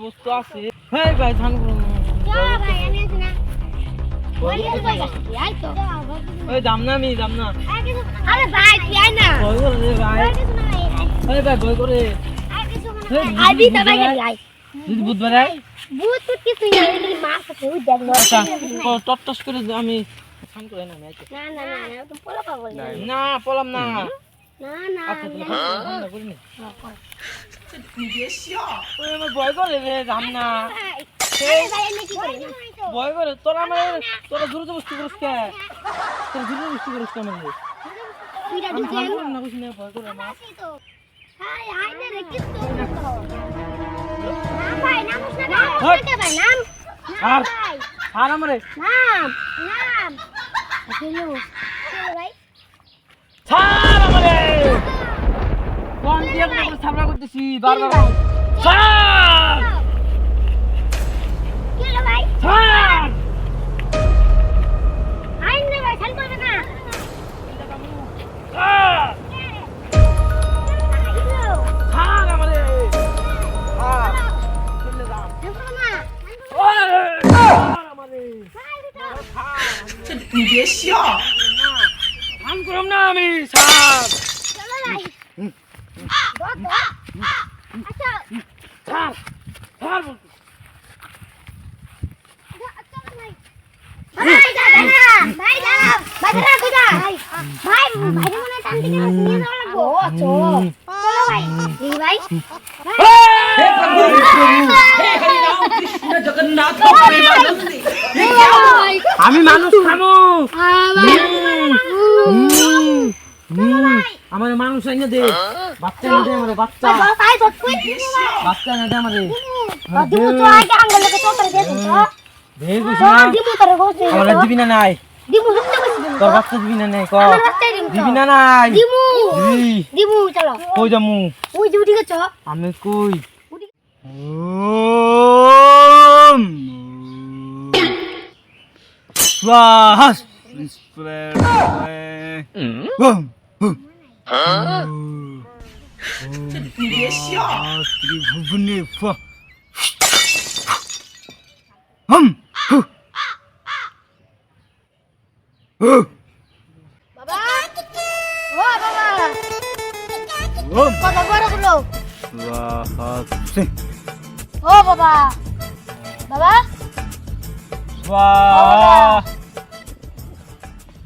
বস্তু আছে। হ্যাঁ ভাই ধান ভাই আমি আছি না ওই দাম না আমি দাম না আরে ভাই তুই আয় না ভয় করে রে ভাই ওই ভাই ভয় করে আইবি তা ভাই আই যদি বুধবার আয় ভূত তো কিছু না এই মাছ আছে ওই দেখ আচ্ছা টটটস করে আমি ধান করে না না না না না তুমি পোলা পাবো না পলাম না না না আচ্ছা তুমি ধান করে নে ওই আমার ভয় করে রে দাম না আরে ভাই আমি কি করি ভয় করে তোরা দ্রুত বস্তু করিস কে তোরা দ্রুত বস্তু করিস কে মানে তুই আমি রাজি ধান করে না বুঝি না ভয় করে না তো হাই হাই না রে কিছু না ভাই নাম না ভাই নাম আর ভাই আর আমারে নাম নাম হ্যালো ভাই ছাড় আমারে কোন দিয়ে করে সাবরা করতেছি বারবার ছাড় হ্যালো ভাই ছাড় আইন না ভাই ছাড় করবে না ছাড় ছাড় আমারে ছাড় চলে যা ছাড় আমারে তুই বেশি ধান করম না আমি ছাড় ছাড় ছাড় বলতে আমি মানুষ খামু আমার মানুষ এনে দে বাচ্চা এনে দে আমার বাচ্চা বাচ্চা এনে দে আমারে আমার দিবি না নাই তোর বাচ্চা দিবি না নাই ক দিবি না নাই কই যামু আমি কই স্বাহা ত্রিভুবনে বাবা ও বাবা কত বড় গুলো ও বাবা বাবা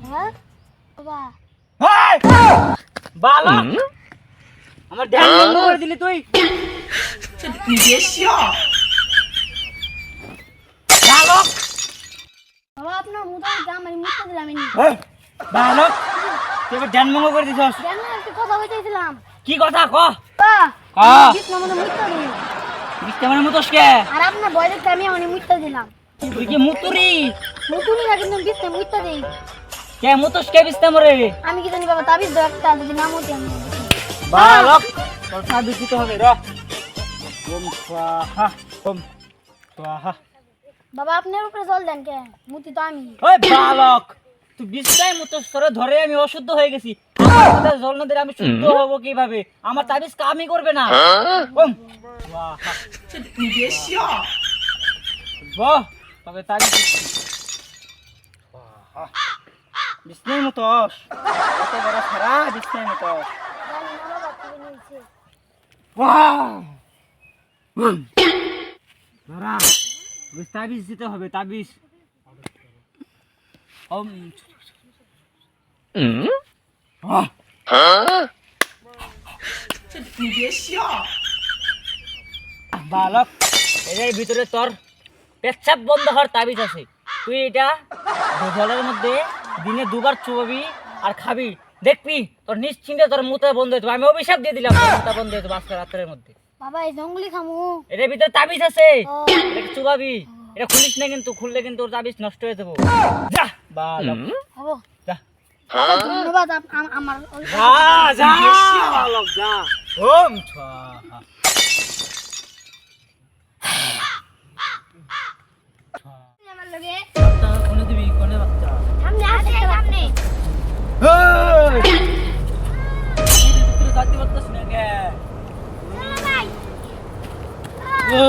হ্যাঁ বাবা বালা আমার ধ্যান বন্ধ করে দিলি তুই বালক বাবা আপনার মুখে জাম আমি মুখে দিলাম আমি বালক তুই এবার ধ্যান ভঙ্গ করে দিছস জানো একটা কথা বলতেছিলাম কি কথা ক ক জিত না মানে মুখে দিই বিস্তে মানে মুতস কে আর আপনার বয় দেখতে আমি মানে মুখে দিলাম তুই কি মুতুরি মুতুনি না কিন্তু বিস্তে মুখে দেই কে মুতস কে বিস্তে মরে আমি কি জানি বাবা তাবিজ দাও একটা যদি না মতে আমি বালক তোর সাবিত দিতে হবে র ওম স্বাহা ওম স্বাহা বাবা আপনার উপরে জল দেন কে মুতি তো আমি ওই বালক তুই বিস্তায় মুতস করে ধরে আমি অশুদ্ধ হয়ে গেছি আমার কথা জল না দিলে আমি শুদ্ধ হব কিভাবে আমার তাবিজ কামই করবে না ওম স্বাহা তুই বেশি বাহ তবে তাবিজ স্বাহা বিস্তায় মুতস কত বড় খারা বিস্তায় মুতস জানি না বাবা কি নিয়েছে ধরা তাবিজ দিতে হবে তাবিজ বালক এর ভিতরে তোর পেচ্ছাপ বন্ধ হওয়ার তাবিজ আছে তুই এটা জলের মধ্যে দিনে দুবার চুবাবি আর খাবি দেখবি তোর নিশ্চিন্তে তোর মুতা বন্ধ হয়ে যাবে আমি অভিশাপ দিয়ে দিলাম তোর মুতা বন্ধ হয়ে যাবে আজকে রাতের মধ্যে বাবা এই জঙ্গলি খামু এর ভিতরে তাবিজ আছে এটা চুবাবি এটা খুলিস না কিন্তু খুললে কিন্তু তোর তাবিজ নষ্ট হয়ে যাবে যা বালক হবো যা ধন্যবাদ আমার যা যা বালক যা ওম স্বাহা আমার লগে বাচ্চা কোনে দিবি কোনে বাচ্চা সামনে আসে সামনে এই ভিতরে যাইতে পারতাছ না কে ভাই ও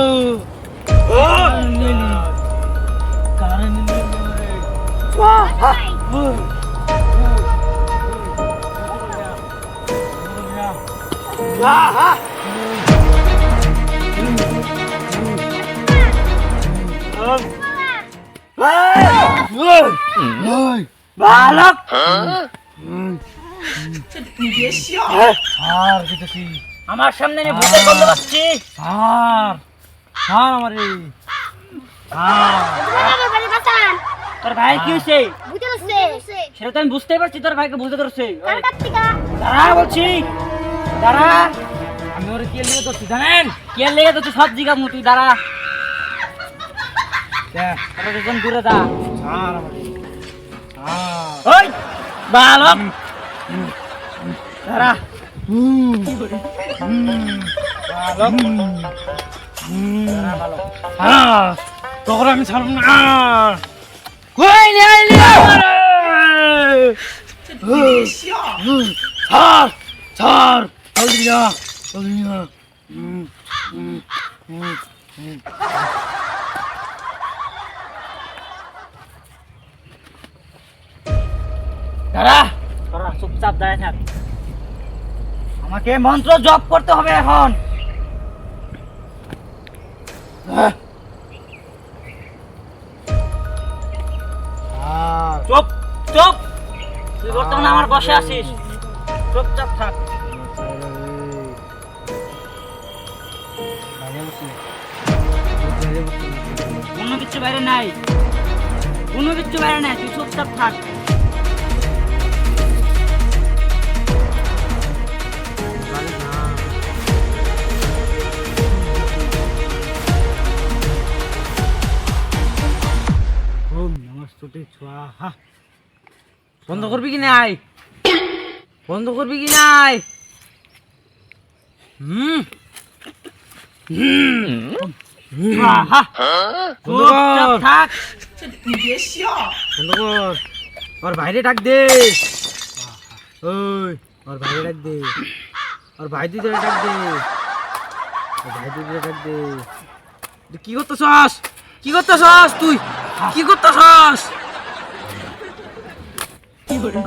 বালক স্যার দিতেছি আমার সামনে নিয়ে ভূতের গন্ধ পাচ্ছি। স্যার স্যার আমারে স্যার তোর ভাই কি হয়েছে বুঝতে পারছে সেটা তো আমি বুঝতেই পারছি, তোর ভাইকে বুঝতে পারছে। কার কার্তিকা দাঁড়া বলছি, দাঁড়া। আমি ওর কে লেগে ধরছি জানেন? কে লেগে ধরছি সব জিগামু, তুই দাঁড়া। তোরা দুজন দূরে যা। স্যার আমারে ওই বালক দাঁড়া। তখন আমি ছাড়ব না কই নি আইলি আমারে ছাড় ছাড় জলদি না জলদি না দাঁড়া, তোরা চুপচাপ দাঁড়ায় থাক। আমাকে মন্ত্র জপ করতে হবে এখন। চুপ চুপ, তুই বর্তমানে আমার বসে আছিস, চুপচাপ থাক। কোনো কিছু বাইরে নাই, কোনো কিছু বাইরে নাই, তুই চুপচাপ থাক। বন্ধ করবি কি নাই বন্ধ করবি কি নাই আহা, চুপচাপ থাক। বন্ধ কর ওর বাইরে ডাক দে ওই ওর বাইরে ডাক দে ওর ভাই দিদি ডাক দে ওর ভাই দিদি ডাক দে তুই কি করতেছস কি করতেছস তুই কি করতেছস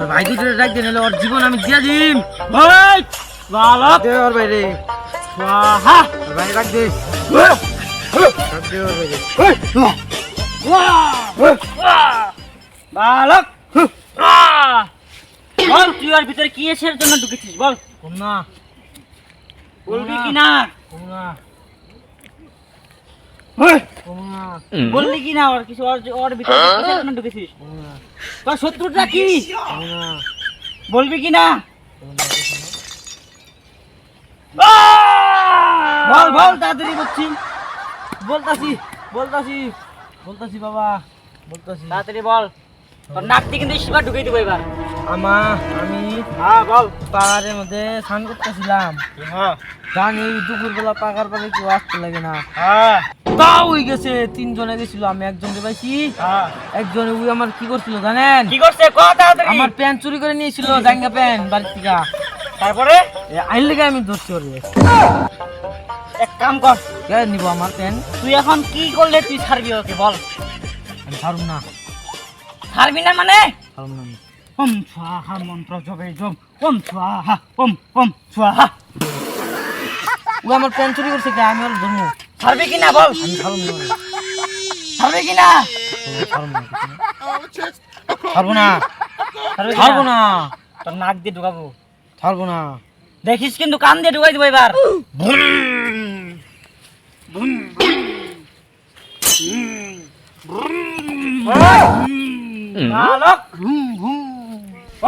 ওর ভাই দিদি ডাক দে নাহলে ওর জীবন আমি দিয়া দিম ওই বালক, দে ওর বাইরে আহা, ওর বাইরে ডাক দে ডাক দে ওর বাইরে বালক, বল তুই ওর ভিতরে কি এসের জন্য ঢুকেছিস, বল। কম না বলবি কি না? কম না কম না বললি কি না? ওর কিছু ওর ভিতরে কিসের জন্য ঢুকেছিস? তোর শত্রুটা কি? কম না বলবি কি না? বল বল তাড়াতাড়ি বলছি, বলতাছি বলতাছি বলতাছি বাবা বলতাছি তাড়াতাড়ি বল। তোর নাকটি কিন্তু শিবা ঢুকিয়ে দেবো এবার। আমি হ্যাঁ বল। পাহাড়ের মধ্যে স্নান করতেছিলাম হ্যাঁ জানি দুপুরবেলা পাকার পারে কেউ আসতে লাগে না হ্যাঁ তাও হয়ে গেছে তিনজনে গেছিল আমি একজনকে পাইছি হ্যাঁ। একজনে ওই আমার কি করছিল জানেন কি করছে ক তাড়াতাড়ি। আমার প্যান্ট চুরি করে নিয়েছিল জাঙ্গা প্যান্ট বাড়ির থেকে তারপরে আইন লেগে আমি ধরছি ওরে এক কাম কর, কে নিব আমার প্যান্ট তুই এখন কি করলে তুই ছাড়বি ওকে বল। আমি ছাড়ুম না ছাড়বি না মানে? ছাড়ুম না আমি। ওম স্বাহা মন্ত্র জপে জপ, ওম স্বাহা, ওম স্বাহা। ও আমার প্যান্ট চুরি করছে কে আমি ওর ধর্ম ছাড়বি কি না বল। আমি ছাড়ুম না ওরে। ছাড়বি কি না? ছাড়ুম না ছাড়বো না ছাড়বি কি ছাড়বো না তোর নাক দিয়ে ঢুকাবো, ছাড়বো না দেখিস কিন্তু কান দিয়ে ঢুকাই দেবো এবার। বালক,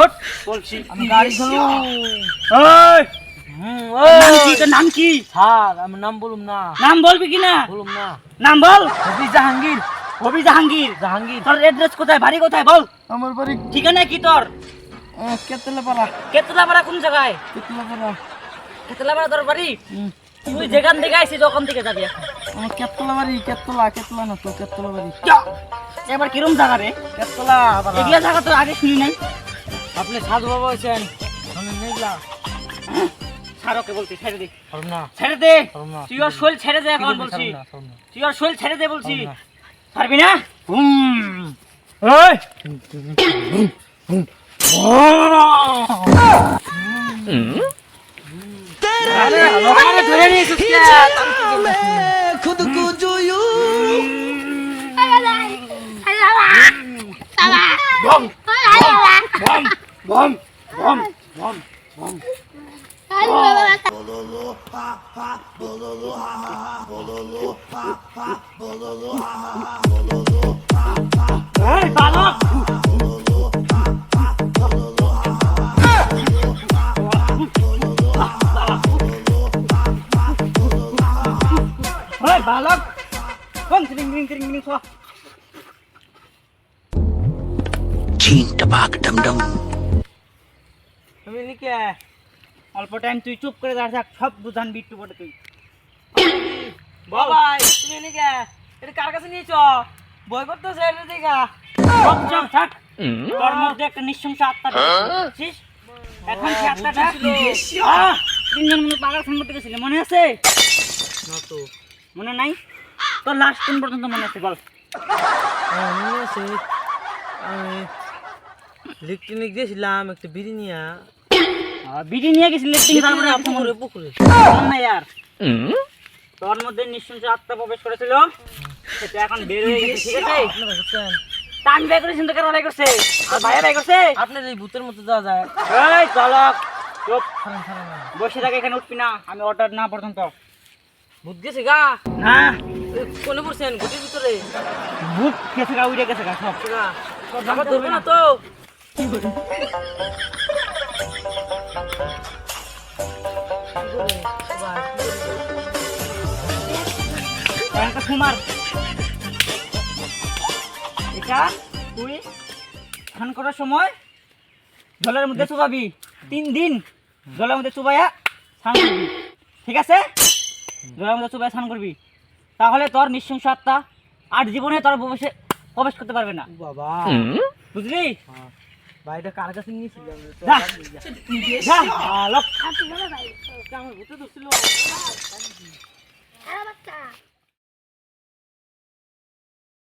ওঠ, বলছি। আমি গাড়ি চালাবো ওই, ওই নাম কি তোর, নাম কি? স্যার আমার নাম বলুম না নাম বলবি কি না? বলুম না নাম বল। হবি জাহাঙ্গীর কবি জাহাঙ্গীর। জাহাঙ্গীর তোর এড্রেস কোথায়, বাড়ি কোথায় বল। আমার বাড়ি ঠিকানা কি তোর? কেতলাপাড়া কেতলাপাড়া কোন জায়গায়? কেতলাপাড়া কেতলাপাড়া তোর বাড়ি? তুই যেখান থেকে আইছিস ওখান থেকে যাবি এখন। আমার কেতলা বাড়ি কেতলা না তো কেতলা বাড়ি এবার কিরম জায়গা রে? কেতলা এগুলা জায়গা তো আগে শুনি নাই। আপনি সাধু বাবা হয়েছেন শোনেন নেইলা ছাড় ওকে বলছি, ছেড়ে দে, ছাড়ুম না ছেড়ে দে। ছাড়ুম না তুই ওর শৈল ছেড়ে দে এখন ছাড়ুম বলছি। না ছাড়ুম না তুই ওর শৈল ছেড়ে দে বলছি। ছাড়ুম না। পারবি না? এই আরে আরে ধরে নিয়েছিস কে খুদ কো জুয়ু বম বম বম বম বম এই বালক ওই বালক কোন টিং টিং টিং টিং সো चीन टपाक डम डम তুমি নিকে অল্প টাইম তুই চুপ করে দাঁড়া থাক, সব বুঝান বিট্টু বটে তুই। বাবাই তুমি নিকে এটা কার কাছে নিয়েছো বই করতেছ এটা দেখা সব চুপ থাক। তোর মধ্যে একটা নৃশংস আত্মা ঢুকেছিস। এখন সে আত্মাটা তিনজন মনে পাগল খান করতে গেছিলে, মনে আছে? না তো মনে নাই? তোর লাস্ট কোন পর্যন্ত মনে আছে বল? মনে আছে আমি ইলেকট্রনিক দিয়েছিলাম একটা বিড়ি নিয়ে বিড়ি নিয়ে গেছিলি তারপরে পুকুরে পুকুরে না ইয়ার, তোর মধ্যে নৃশংস আত্মা প্রবেশ করেছিল, সেটা এখন বের হয়ে গেছে, ঠিক আছে? আপনারা বুঝছেন টান বাই করেছেন তো কেন বাই করছে? আর ভাইয়া বাই করছে? আপনার এই ভূতের মতো যাওয়া যায় এই চালক চুপ, ছাড়েন ছাড়েন না। বসে থাকে, এখানে উঠবি না আমি অর্ডার না পর্যন্ত। ভূত গেছে গা না কোনে পড়ছেন ঘুটির ভিতরে ভূত গেছে গা, উড়ে গেছে গা সব। গা আবার ধরবে না তো একটা কুমার, এটা তুই স্নান করার সময় জলের মধ্যে চুবাবি, 3 দিন জলের মধ্যে চুবাইয়া স্নান করবি, ঠিক আছে? জলের মধ্যে চুবাইয়া স্নান করবি, তাহলে তোর নৃশংস আত্মা আর জীবনে তোর প্রবেশ করতে পারবে না, বাবা বুঝলি? ভাইটা কার কাছে নিয়েছিলাম যা যা ভালো। আমার ভূতে ধরছিল বাচ্চা